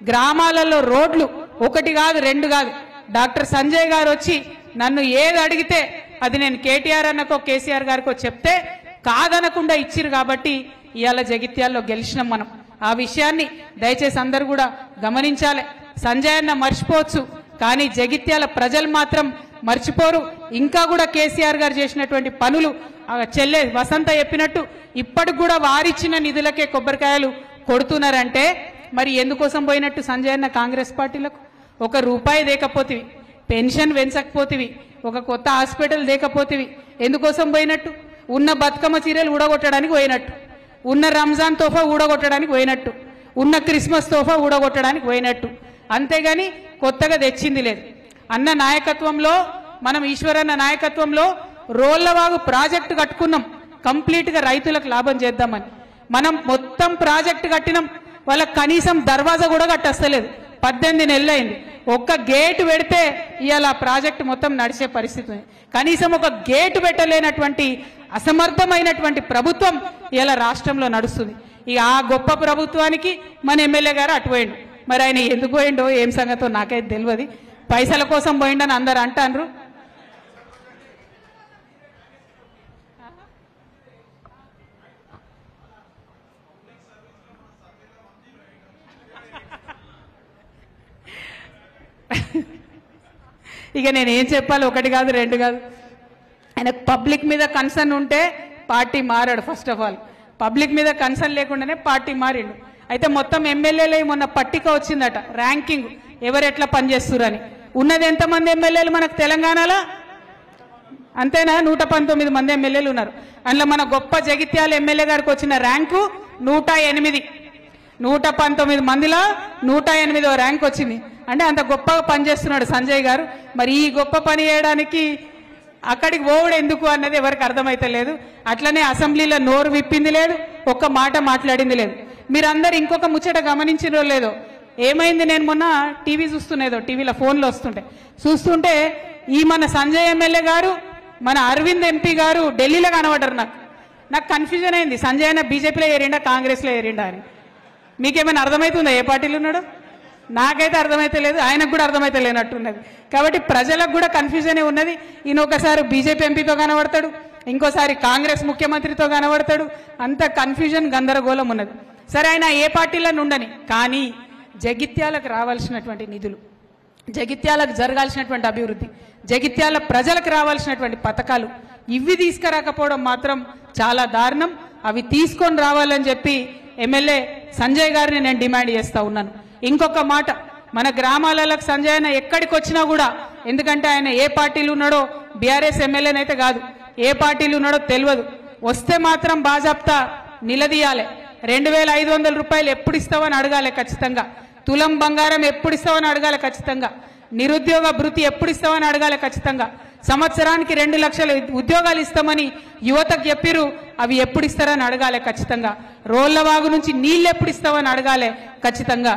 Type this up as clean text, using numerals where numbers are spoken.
గ్రామాలలో రోడ్లు ఒకటి కాదు రెండు కాదు. డాక్టర్ సంజయ్ గారు వచ్చి నన్ను ఏది అడిగితే అది నేను కేటీఆర్ అన్నకో కేసీఆర్ గారికో చెప్తే కాదనకుండా ఇచ్చిరు కాబట్టి ఇవాళ జగిత్యాల్లో గెలిచినాం మనం. ఆ విషయాన్ని దయచేసి అందరూ కూడా గమనించాలి. సంజయ్ అన్న మర్చిపోవచ్చు కానీ జగిత్యాల ప్రజలు మాత్రం మర్చిపోరు. ఇంకా కూడా కేసీఆర్ గారు చేసినటువంటి పనులు చెల్లె వసంత చెప్పినట్టు ఇప్పటికి కూడా వారిచ్చిన నిధులకే కొబ్బరికాయలు కొడుతున్నారంటే మరి ఎందుకోసం పోయినట్టు సంజయ్ అన్న కాంగ్రెస్ పార్టీలకు? ఒక రూపాయి దేకపోతివి, పెన్షన్ పెంచకపోతివి, ఒక కొత్త హాస్పిటల్ దేకపోతివి, ఎందుకోసం పోయినట్టు? ఉన్న బతుకమ్మ చీరలు ఊడగొట్టడానికి పోయినట్టు, ఉన్న రంజాన్ తోఫా ఊడగొట్టడానికి పోయినట్టు, ఉన్న క్రిస్మస్ తోఫా ఊడగొట్టడానికి పోయినట్టు. అంతేగాని కొత్తగా తెచ్చింది లేదు. అన్న నాయకత్వంలో మనం ఈశ్వరన్న నాయకత్వంలో రోళ్లవాగు ప్రాజెక్టు కట్టుకున్నాం. కంప్లీట్ గా రైతులకు లాభం చేద్దామని మనం మొత్తం ప్రాజెక్టు కట్టినాం. వాళ్ళకి కనీసం దర్వాజా కూడా కట్టస్తలేదు. 18 నెలలు అయింది. ఒక్క గేటు పెడితే ఇవాళ ప్రాజెక్టు మొత్తం నడిచే పరిస్థితి ఉంది. కనీసం ఒక గేటు పెట్టలేనటువంటి అసమర్థమైనటువంటి ప్రభుత్వం ఇవాళ రాష్ట్రంలో నడుస్తుంది. ఇక ఆ గొప్ప ప్రభుత్వానికి మన ఎమ్మెల్యే గారు అటు పోయిండు. మరి ఆయన ఎందుకు పోయిండో ఏం సంగతో నాకైతే తెలియదు. పైసల కోసం పోయిండని అందరు అంటారు. ఇక నేనేం చెప్పాలి? ఒకటి కాదు రెండు కాదు. ఆయనకు పబ్లిక్ మీద కన్సర్న్ ఉంటే పార్టీ మారాడు. ఫస్ట్ ఆఫ్ ఆల్ పబ్లిక్ మీద కన్సర్న్ లేకుండానే పార్టీ మారిండు. అయితే మొత్తం ఎమ్మెల్యేలు మొన్న పట్టిక వచ్చిందట, ర్యాంకింగ్ ఎవరు ఎట్లా పనిచేస్తురని. ఉన్నది ఎంతమంది ఎమ్మెల్యేలు మనకు తెలంగాణలో? అంతేనా? 119 మంది ఎమ్మెల్యేలు ఉన్నారు. అందులో మన గొప్ప జగిత్యాల ఎమ్మెల్యే గారికి వచ్చిన ర్యాంకు 108. 119 మందిలో 108వ ర్యాంక్ వచ్చింది. అంటే అంత గొప్పగా పనిచేస్తున్నాడు సంజయ్ గారు. మరి ఈ గొప్ప పని చేయడానికి అక్కడికి పోవడం ఎందుకు అన్నది ఎవరికి అర్థమైతే లేదు. అట్లనే అసెంబ్లీలో నోరు విప్పింది లేదు, ఒక్క మాట మాట్లాడింది లేదు. మీరందరూ ఇంకొక ముచ్చట గమనించినో లేదో, ఏమైంది? నేను మొన్న టీవీ చూస్తున్నేదో, టీవీలో ఫోన్లో చూస్తుంటే ఈ మన సంజయ్ ఎమ్మెల్యే గారు, మన అరవింద్ ఎంపీ గారు ఢిల్లీలో కనబడ్డారు. నాకు కన్ఫ్యూజన్ అయింది. సంజయ్ అన్న బీజేపీలో ఏరిండా కాంగ్రెస్లో ఏరిండా అని. మీకేమైనా అర్థమవుతుందా ఏ పార్టీలో ఉన్నాడో? నాకైతే అర్థమైతే లేదు, ఆయనకు కూడా అర్థమైతే లేనట్టున్నది. కాబట్టి ప్రజలకు కూడా కన్ఫ్యూజనే ఉన్నది. ఈయన ఒకసారి బీజేపీ ఎంపీతో కనబడతాడు, ఇంకోసారి కాంగ్రెస్ ముఖ్యమంత్రితో కనబడతాడు. అంత కన్ఫ్యూజన్ గందరగోళం ఉన్నది. సరే, ఆయన ఏ పార్టీలో ఉండని, కానీ జగిత్యాలకు రావాల్సినటువంటి నిధులు, జగిత్యాలకు జరగాల్సినటువంటి అభివృద్ధి, జగిత్యాల ప్రజలకు రావాల్సినటువంటి పథకాలు ఇవి తీసుకురాకపోవడం మాత్రం చాలా దారుణం. అవి తీసుకొని రావాలని చెప్పి ఎమ్మెల్యే సంజయ్ గారిని నేను డిమాండ్ చేస్తా ఉన్నాను. ఇంకొక మాట, మన గ్రామాలకు సంజయ్ అన్న ఎక్కడికి వచ్చినా కూడా, ఎందుకంటే ఆయన ఏ పార్టీలు ఉన్నాడో, బీఆర్ఎస్ ఎమ్మెల్యేనైతే కాదు, ఏ పార్టీలు ఉన్నాడో తెలియదు. వస్తే మాత్రం బాజాప్తా నిలదీయాలి. 2500 రూపాయలు ఎప్పుడు ఇస్తావని అడగాలి ఖచ్చితంగా. తులం బంగారం ఎప్పుడు ఇస్తావని అడగాలి ఖచ్చితంగా. నిరుద్యోగ భృతి ఎప్పుడు ఇస్తావని అడగాలి ఖచ్చితంగా. సంవత్సరానికి 2 లక్షల ఉద్యోగాలు ఇస్తామని యువతకు చెప్పిరు, అవి ఎప్పుడు ఇస్తారని అడగాలి ఖచ్చితంగా. రోళ్లవాగు నుంచి నీళ్ళు ఎప్పుడు ఇస్తావని అడగాలి ఖచ్చితంగా.